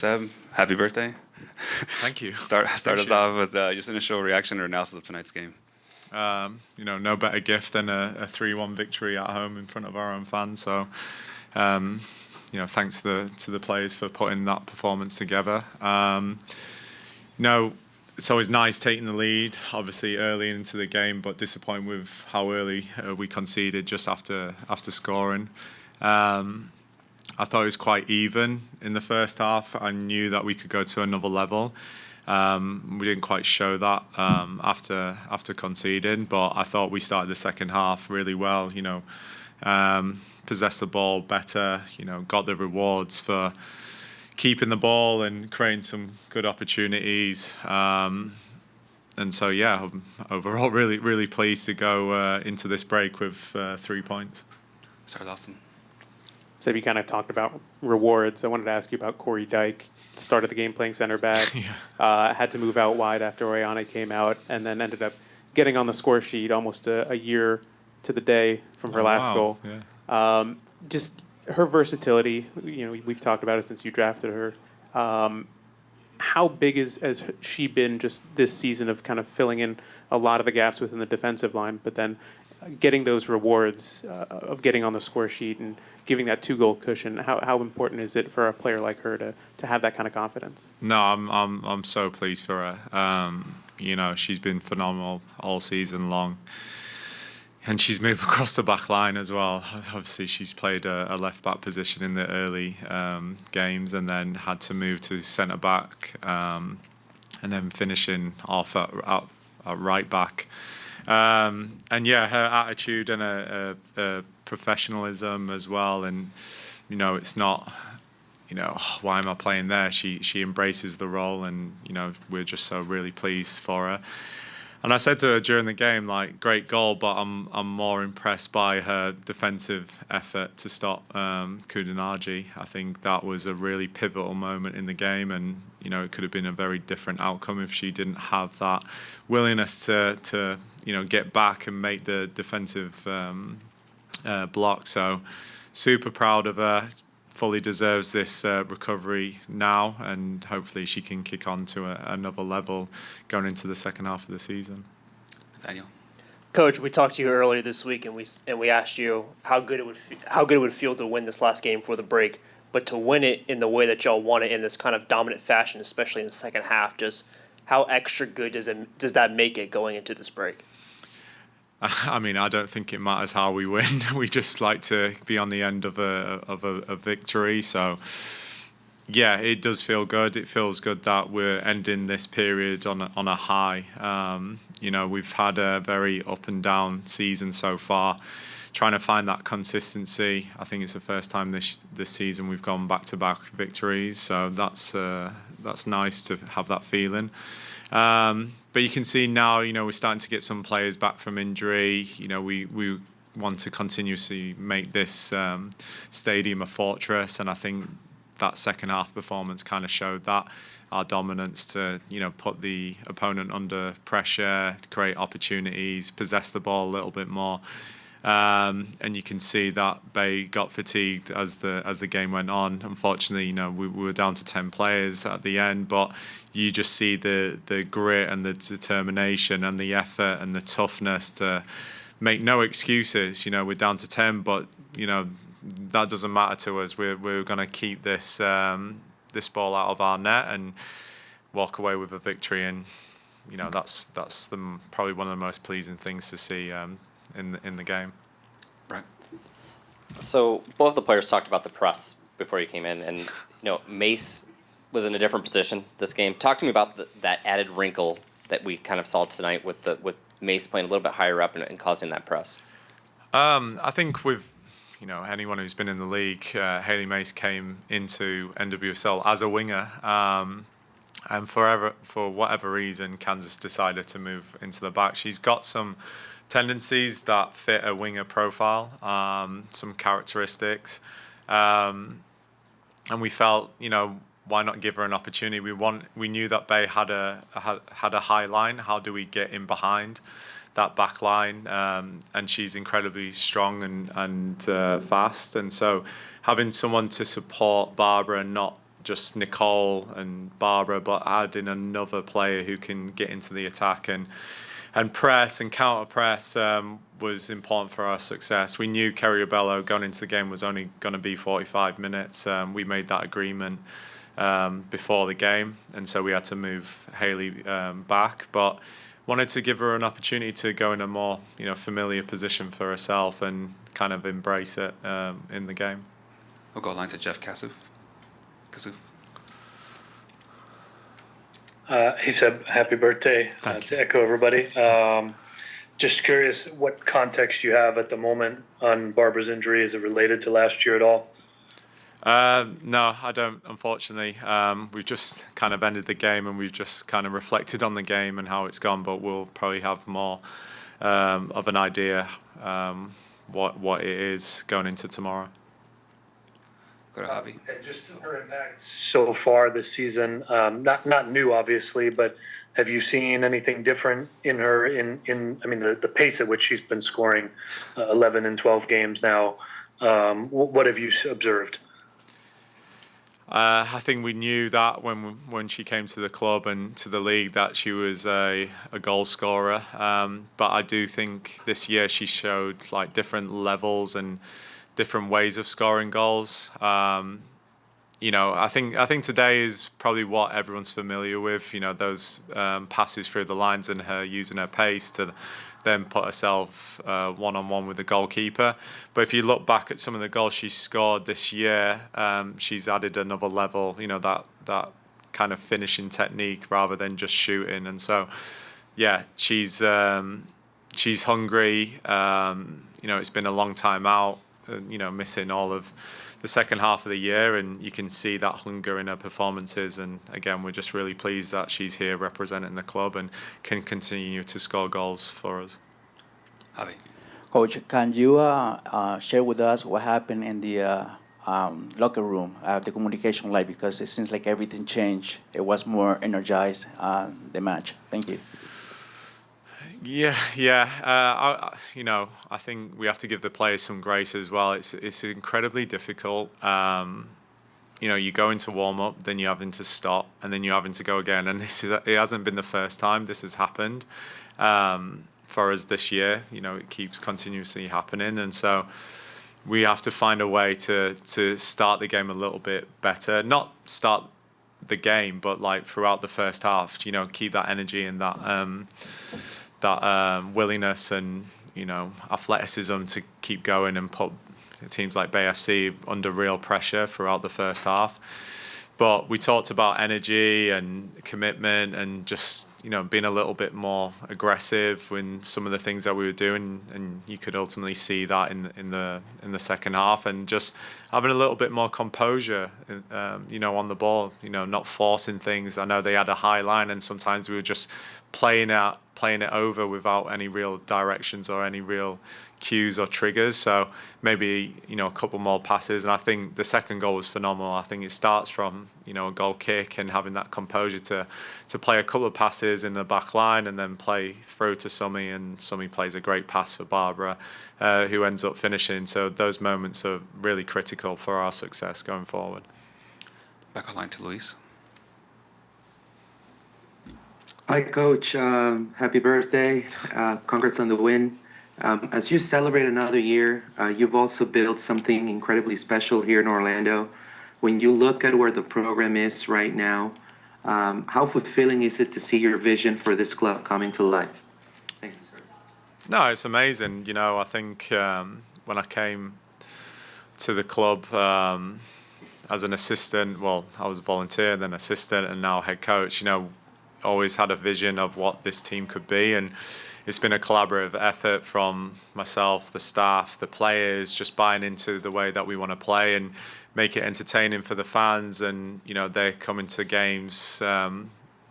Seb, happy birthday. Thank you. Start us Appreciate off with just initial reaction or analysis of tonight's game. No better gift than a 3-1 victory at home in front of our own fans. So, um, thanks to the players for putting that performance together. It's always nice taking the lead, obviously early into the game, but disappointed with how early we conceded just after scoring. I thought it was quite even in the first half. I knew that we could go to another level. We didn't quite show that after conceding, but I thought we started the second half really well. Possessed the ball better. Got the rewards for keeping the ball and creating some good opportunities. And so overall, really pleased to go into this break with 3 points. Start Austin. So you kind of talked about rewards. I wanted to ask you about Corey Dyke. Started the game playing center back. Had to move out wide after Oyana came out, and then ended up getting on the score sheet almost a year to the day from her last goal. Yeah. Just her versatility. We've talked about it since you drafted her. How big has she been just this season of kind of filling in a lot of the gaps within the defensive line, but then getting those rewards of getting on the score sheet and giving that 2-goal cushion? How important is it for a player like her to have that kind of confidence? No, I'm so pleased for her. She's been phenomenal all season long, and she's moved across the back line as well. Obviously, she's played a left back position in the early games, and then had to move to centre back, and then finishing off at right back. Her attitude and a professionalism as well, and it's not why am I playing there? She embraces the role, and we're just so really pleased for her. And I said to her during the game, like, great goal, but I'm more impressed by her defensive effort to stop Kudinaji. I think that was a really pivotal moment in the game, and it could have been a very different outcome if she didn't have that willingness to get back and make the defensive block. So super proud of her. Fully deserves this recovery now, and hopefully she can kick on to another level going into the second half of the season. Daniel. Coach, we talked to you earlier this week, and we asked you how good it would feel to win this last game for the break, but to win it in the way that y'all won it in this kind of dominant fashion, especially in the second half. Just how extra good does that make it going into this break? I mean, I don't think it matters how we win. We just like to be on the end of a victory. So, yeah, it does feel good. It feels good that we're ending this period on a high. We've had a very up and down season so far. Trying to find that consistency. I think it's the first time this season we've gone back-to-back victories. So that's nice to have that feeling. But you can see now, we're starting to get some players back from injury. We want to continuously make this stadium a fortress, and I think that second half performance kind of showed that our dominance to put the opponent under pressure, create opportunities, possess the ball a little bit more. And you can see that Bay got fatigued as the game went on. Unfortunately, we were down to 10 players at the end, but you just see the grit and the determination and the effort and the toughness to make no excuses. We're down to 10, but that doesn't matter to us. We're going to keep this ball out of our net and walk away with a victory, and that's probably one of the most pleasing things to see in the game. Right. So both the players talked about the press before you came in, and Mace was in a different position this game. Talk to me about that added wrinkle that we kind of saw tonight with Mace playing a little bit higher up and causing that press. I think with anyone who's been in the league, Hayley Mace came into NWSL as a winger, and for whatever reason, Kansas decided to move into the back. She's got some tendencies that fit a winger profile, some characteristics, and we felt, why not give her an opportunity? We knew that Bay had a high line. How do we get in behind that back line? And she's incredibly strong and fast, and so having someone to support Barbara and not just Nicole and Barbara, but adding another player who can get into the attack and press and counter press was important for our success. We knew Kerry Abello going into the game was only going to be 45 minutes. We made that agreement before the game, and so we had to move Haley back, but wanted to give her an opportunity to go in a more familiar position for herself and kind of embrace it in the game. We'll go line to Jeff Kasuf. He said, happy birthday to echo everybody. Just curious what context you have at the moment on Barbara's injury. Is it related to last year at all? No, I don't, unfortunately. We've just kind of ended the game and we've just kind of reflected on the game and how it's gone, but we'll probably have more of an idea what it is going into tomorrow. Go to Javi. And just her impact so far this season, not new obviously, but have you seen anything different in her in the pace at which she's been scoring 11 and 12 games now? What have you observed? I think we knew that when she came to the club and to the league that she was a goal scorer. But I do think this year she showed like different levels and different ways of scoring goals. I think today is probably what everyone's familiar with. Those passes through the lines and her using her pace to then put herself one-on-one with the goalkeeper. But if you look back at some of the goals she's scored this year, she's added another level. That kind of finishing technique rather than just shooting. And so, yeah, she's hungry. It's been a long time out. Missing all of the second half of the year, and you can see that hunger in her performances. And again, we're just really pleased that she's here representing the club and can continue to score goals for us. Javi. Coach, can you share with us what happened in the locker room, the communication like, because it seems like everything changed. It was more energized, the match. Thank you. Yeah. I think we have to give the players some grace as well. It's incredibly difficult. You go into warm up, then you're having to stop, and then you're having to go again. And it hasn't been the first time this has happened for us this year. It keeps continuously happening, and so we have to find a way to start the game a little bit better. Not start the game, but like throughout the first half, keep that energy and that willingness and athleticism to keep going and put teams like Bay FC under real pressure throughout the first half. But we talked about energy and commitment and just being a little bit more aggressive in some of the things that we were doing, and you could ultimately see that in the second half, and just having a little bit more composure on the ball, not forcing things. I know they had a high line and sometimes we were just playing it over without any real directions or any real cues or triggers. So maybe a couple more passes, and I think the second goal was phenomenal. I think it starts from a goal kick and having that composure to play a couple of passes in the back line and then play through to Sumi, and Sumi plays a great pass for Barbara, who ends up finishing. So those moments are really critical for our success going forward. Back online to Luis. Hi, Coach. Happy birthday. Congrats on the win. As you celebrate another year, you've also built something incredibly special here in Orlando. When you look at where the program is right now, how fulfilling is it to see your vision for this club coming to life? Thank you, sir. No, it's amazing. I think when I came to the club as an assistant, I was a volunteer, then assistant, and now head coach, always had a vision of what this team could be, and it's been a collaborative effort from myself, the staff, the players, just buying into the way that we want to play and make it entertaining for the fans. And they're coming to games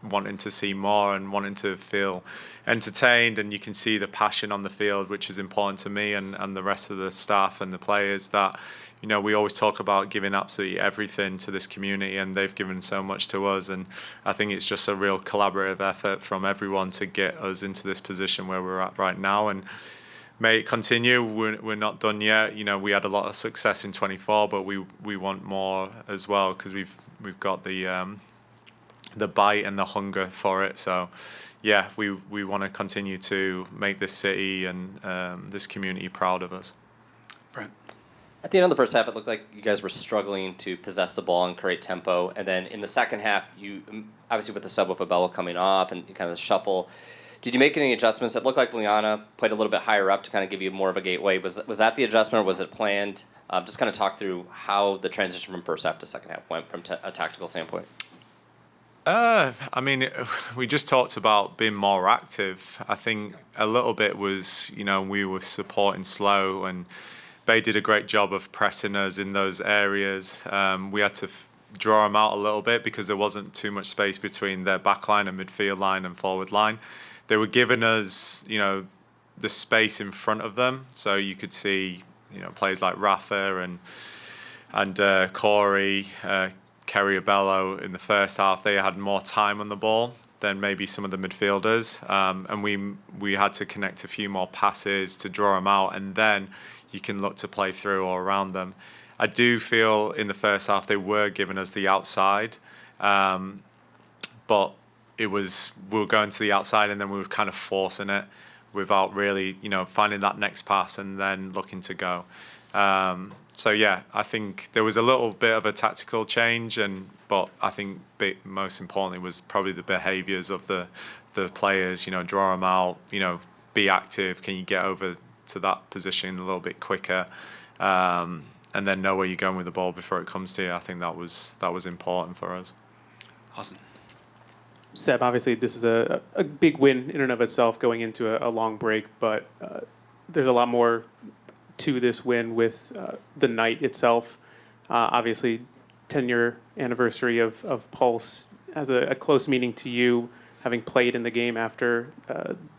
wanting to see more and wanting to feel entertained, and you can see the passion on the field, which is important to me and the rest of the staff and the players, that we always talk about giving absolutely everything to this community, and they've given so much to us. And I think it's just a real collaborative effort from everyone to get us into this position where we're at right now. And may it continue. We're not done yet. You know, we had a lot of success in 24, but we want more as well because we've got the bite and the hunger for it. So, yeah, we want to continue to make this city and this community proud of us. Brent. At the end of the first half, it looked like you guys were struggling to possess the ball and create tempo. And then in the second half, you obviously with the sub with Abella coming off and kind of the shuffle, did you make any adjustments? It looked like Liana played a little bit higher up to kind of give you more of a gateway. Was that the adjustment or was it planned? Just kind of talk through how the transition from first half to second half went from a tactical standpoint. I mean, we just talked about being more active. I think a little bit was, you know, we were supporting slow and they did a great job of pressing us in those areas. We had to draw them out a little bit because there wasn't too much space between their back line and midfield line and forward line. They were giving us, you know, the space in front of them. So you could see, you know, players like Rafa and Corey, Kerry Abello in the first half, they had more time on the ball than maybe some of the midfielders. And we had to connect a few more passes to draw them out, and then you can look to play through or around them. I do feel in the first half they were giving us the outside, but we were going to the outside and then we were kind of forcing it without really, you know, finding that next pass and then looking to go. So yeah, I think there was a little bit of a tactical change, but I think most importantly was probably the behaviours of the players. You know, draw them out. You know, be active. Can you get over to that position a little bit quicker, and then know where you're going with the ball before it comes to you? I think that was important for us. Awesome. Seb, obviously this is a big win in and of itself going into a long break, but there's a lot more to this win with the night itself. Obviously, 10-year anniversary of Pulse has a close meaning to you, having played in the game after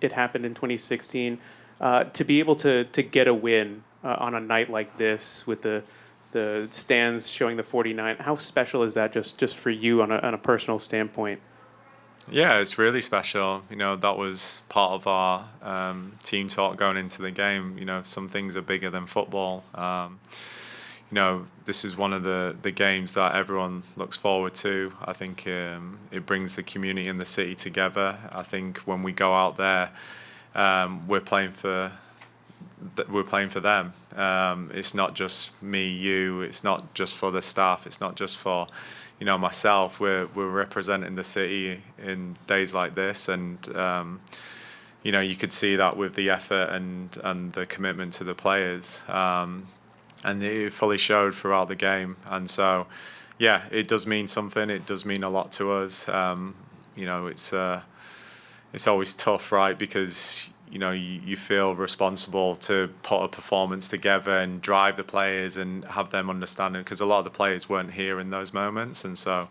it happened in 2016. To be able to get a win on a night like this with the stands showing the 49, how special is that just for you on a personal standpoint? Yeah, it's really special. You know, that was part of our team talk going into the game. You know, some things are bigger than football. You know, this is one of the games that everyone looks forward to. I think it brings the community and the city together. I think when we go out there, we're playing for them. It's not just me, you. It's not just for the staff. It's not just for, you know, myself. We're representing the city in days like this, and you know, you could see that with the effort and the commitment to the players, and it fully showed throughout the game. And so, yeah, it does mean something. It does mean a lot to us. You know, it's always tough, right? Because you know, you feel responsible to put a performance together and drive the players and have them understanding, because a lot of the players weren't here in those moments, and so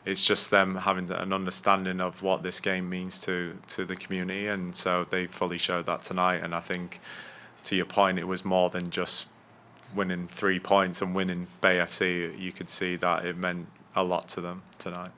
it's just them having an understanding of what this game means to the community, and so they fully showed that tonight. And I think, to your point, it was more than just winning 3 points and winning Bay FC. You could see that it meant a lot to them tonight.